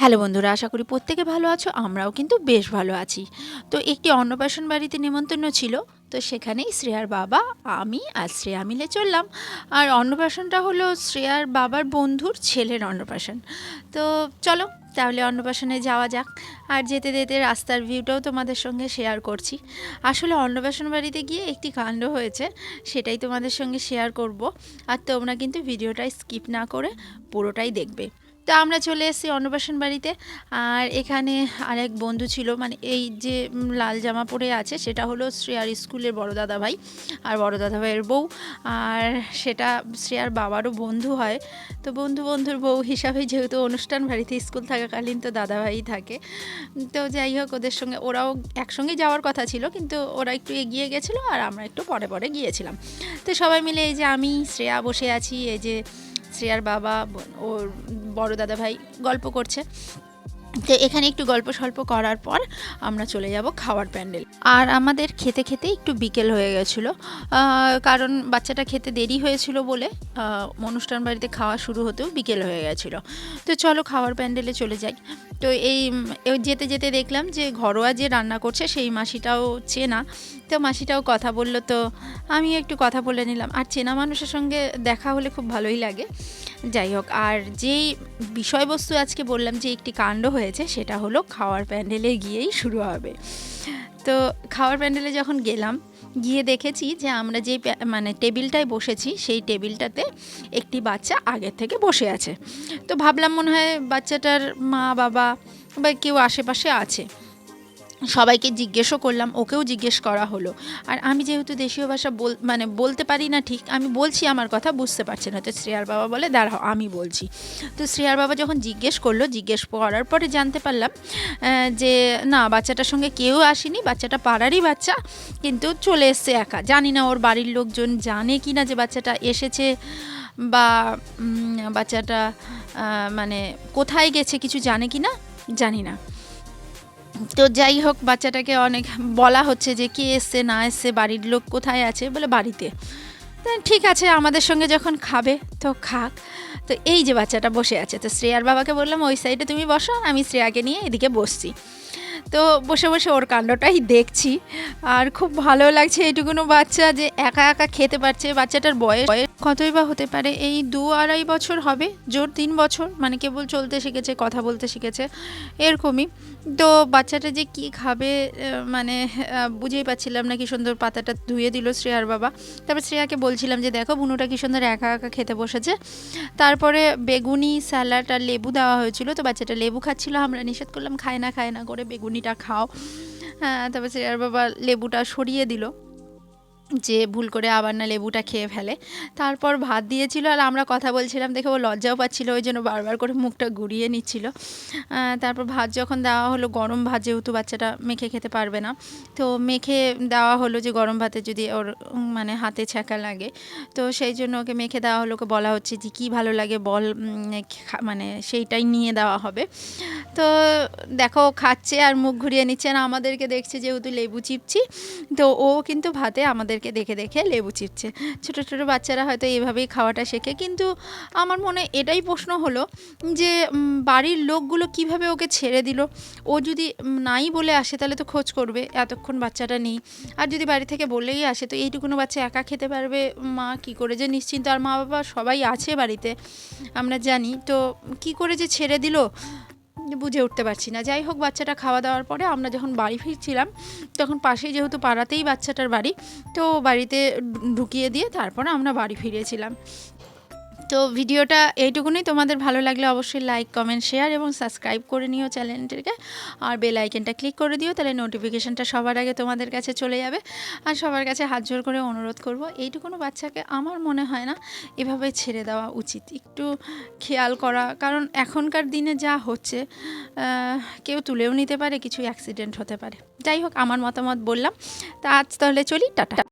Hello বন্ধুরা, আশা করি প্রত্যেকে ভালো আছো। আমরাও কিন্তু বেশ ভালো আছি। তো একটি অন্নপ্রাশন বাড়িতে নেমন্তন্ন ছিল, তো সেখানেই শ্রেয়ার বাবা, আমি আর শ্রেয়া মিলে চললাম। আর অন্নপ্রাশনটা হলো শ্রেয়ার বাবার বন্ধুর ছেলের অন্নপ্রাশন। তো চলো তাহলে অন্নপ্রাশনে যাওয়া যাক। আর যেতে যেতে রাস্তার ভিউটাও তোমাদের সঙ্গে শেয়ার করছি। আসলে অন্নপ্রাশন বাড়িতে গিয়ে একটি কাণ্ড হয়েছে, সেটাই তোমাদের সঙ্গে শেয়ার করব। আর তোমরা কিন্তু ভিডিওটা স্কিপ না করে পুরোটাই দেখবে। তো আমরা চলে এসেছি অন্নপ্রাশন বাড়িতে। আর এখানে আরেক বন্ধু ছিল, মানে এই যে লাল জামা পরে আছে সেটা হলো শ্রেয়ার স্কুলের বড় দাদা ভাই আর বড় দাদা ভাইয়ের বউ। আর সেটা শ্রেয়ার বাবারও বন্ধু হয়। তো বন্ধুর বউ হিসাবে যেহেতু অনুষ্ঠান বাড়িতে স্কুল থাকাকালীন তো দাদা ভাই থাকে। তো যাই হোক, ওদের সঙ্গে ওরাও একসঙ্গে যাওয়ার কথা ছিল, কিন্তু ওরা একটু এগিয়ে গেছিলো আর আমরা একটু পরে পরে গিয়েছিলাম। তো সবাই মিলে এই যে আমি শ্রেয়া বসে আছি, এই যে শ্রেয়ার বাবা ওর বড় দাদা ভাই গল্প করছে। তো এখানে একটু গল্প স্বল্প করার পর আমরা চলে যাব খাওয়ার প্যান্ডেল। আর আমাদের খেতে খেতে একটু বিকেল হয়ে গেছিলো, কারণ বাচ্চাটা খেতে দেরি হয়েছিল বলে অনুষ্ঠান বাড়িতে খাওয়া শুরু হতেও বিকেল হয়ে গেছিলো। তো চলো খাওয়ার প্যান্ডেলে চলে যাই। তো এই যেতে যেতে দেখলাম যে ঘরোয়া যে রান্না করছে সেই মাসিটাও চেনা। তো মাসিটাও কথা বললো, তো আমি একটু কথা বলে নিলাম। আর চেনা মানুষের সঙ্গে দেখা হলে খুব ভালোই লাগে। যাই হোক, আর যেই বিষয়বস্তু আজকে বললাম যে একটি কাণ্ড হয়েছে, সেটা হলো খাওয়ার প্যান্ডেলে গিয়েই শুরু হবে। তো খাওয়ার প্যান্ডেলে যখন গেলাম, গিয়ে দেখেছি যে আমরা যে মানে টেবিলটায় বসেছি সেই টেবিলটাতে একটি বাচ্চা আগের থেকে বসে আছে। তো ভাবলাম মনে হয় বাচ্চাটার মা বাবা বা কেউ আশেপাশে আছে। সবাইকে জিজ্ঞেসও করলাম, ওকেও জিজ্ঞেস করা হলো। আর আমি যেহেতু দেশীয় ভাষা বলতে পারি না ঠিক, আমি বলছি আমার কথা বুঝতে পারছে না। তো শ্রেয়ার বাবা বলে দাঁড়াও আমি বলছি। তো শ্রেয়ার বাবা যখন জিজ্ঞেস করার পরে জানতে পারলাম যে না, বাচ্চাটার সঙ্গে কেউ আসেনি, বাচ্চাটা পাড়ারই বাচ্চা, কিন্তু চলে এসছে একা। জানি না ওর বাড়ির লোকজন জানে কি না যে বাচ্চাটা এসেছে, বা বাচ্চাটা মানে কোথায় গেছে কিছু জানে কি না জানি না। তো যাই হোক, বাচ্চাটাকে অনেক বলা হচ্ছে যে কে এসছে না এসছে, বাড়ির লোক কোথায় আছে, বলে বাড়িতে। ঠিক আছে, আমাদের সঙ্গে যখন খাবে তো খাক। তো এই যে বাচ্চাটা বসে আছে, তো শ্রেয়ার বাবাকে বললাম ওই সাইডে তুমি বসো, আমি শ্রেয়াকে নিয়ে এদিকে বসছি। তো বসে বসে ওর কাণ্ডটাই দেখছি। আর খুব ভালো লাগছে, এইটুকুনো বাচ্চা যে একা একা খেতে পারছে। বাচ্চাটার বয়স কতই বা হতে পারে, এই 2-2.5 বছর হবে, জোর 3 বছর, মানে কেবল চলতে শিখেছে, কথা বলতে শিখেছে, এরকমই। তো বাচ্চাটা যে কি খাবে মানে বুঝেই পাচ্ছিলাম না। কি সুন্দর পাতাটা ধুয়ে দিল শ্রেয়ার বাবা। তারপর শ্রেয়াকে বলছিলাম যে দেখো বুনুটা কি সুন্দর একা একা খেতে বসেছে। তারপরে বেগুনি, স্যালাড আর লেবু দেওয়া হয়েছিল। তো বাচ্চাটা লেবু খাচ্ছিল, আমরা নিষেধ করলাম খায় না করে বেগুনিটা খাও। তারপর শ্রেয়ার বাবা লেবুটা সরিয়ে দিল, যে ভুল করে আবার না লেবুটা খেয়ে ফেলে। তারপর ভাত দিয়েছিল, আর আমরা কথা বলছিলাম দেখে ও লজ্জাও পাচ্ছিল, ওই জন্য বারবার করে মুখটা ঘুরিয়ে নিচ্ছিল। তারপর ভাত যখন দেওয়া হলো, গরম ভাত যেহেতু বাচ্চাটা মেখে খেতে পারবে না, তো মেখে দেওয়া হলো যে গরম ভাতে যদি ওর মানে হাতে ছ্যাঁকা লাগে, তো সেই জন্য ওকে মেখে দেওয়া হলো। ওকে বলা হচ্ছে যে কী ভালো লাগে বল, মানে সেইটাই নিয়ে দেওয়া হবে। তো দেখো খাচ্ছে আর মুখ ঘুরিয়ে নিচ্ছে, না আমাদেরকে দেখছে যেহেতু লেবু চিপছি, তো ও কিন্তু ভাতে আমাদেরকে দেখে দেখে লেবু চিপছে। ছোটো ছোটো বাচ্চারা হয়তো এইভাবেই খাওয়াটা শেখে। কিন্তু আমার মনে এটাই প্রশ্ন হলো যে বাড়ির লোকগুলো কিভাবে ওকে ছেড়ে দিল। ও যদি নাই বলে আসে তাহলে তো খোঁজ করবে এতক্ষণ বাচ্চাটা নেই। আর যদি বাড়ি থেকে বলেই আসে, তো এইটুকুনো বাচ্চা একা খেতে পারবে, মা কি করে যে নিশ্চিন্ত, আর মা বাবা সবাই আছে বাড়িতে আমরা জানি, তো কি করে যে ছেড়ে দিল বুঝে উঠতে পারছি না। যাই হোক, বাচ্চাটা খাওয়া দাওয়ার পরে আমরা যখন বাড়ি ফিরছিলাম, তখন পাশেই যেহেতু পাড়াতেই বাচ্চাটার বাড়ি, তো বাড়িতে ঢুকিয়ে দিয়ে তারপরে আমরা বাড়ি ফিরেছিলাম। তো ভিডিওটা এইটুকুনি। তোমাদের ভালো লাগলে অবশ্যই লাইক, কমেন্ট, শেয়ার এবং সাবস্ক্রাইব করে নিও চ্যানেলটিকে। আর বেল আইকনটা ক্লিক করে দিও, তাহলে নোটিফিকেশানটা সবার আগে তোমাদের কাছে চলে যাবে। আর সবার কাছে হাত জোর করে অনুরোধ করব, এইটুকুনো বাচ্চাকে আমার মনে হয় না এভাবে ছেড়ে দেওয়া উচিত। একটু খেয়াল করা, কারণ এখনকার দিনে যা হচ্ছে কেউ তুলেও নিতে পারে, কিছু অ্যাক্সিডেন্ট হতে পারে। যাই হোক, আমার মতামত বললাম। তা আজ তাহলে চলি, টাটা।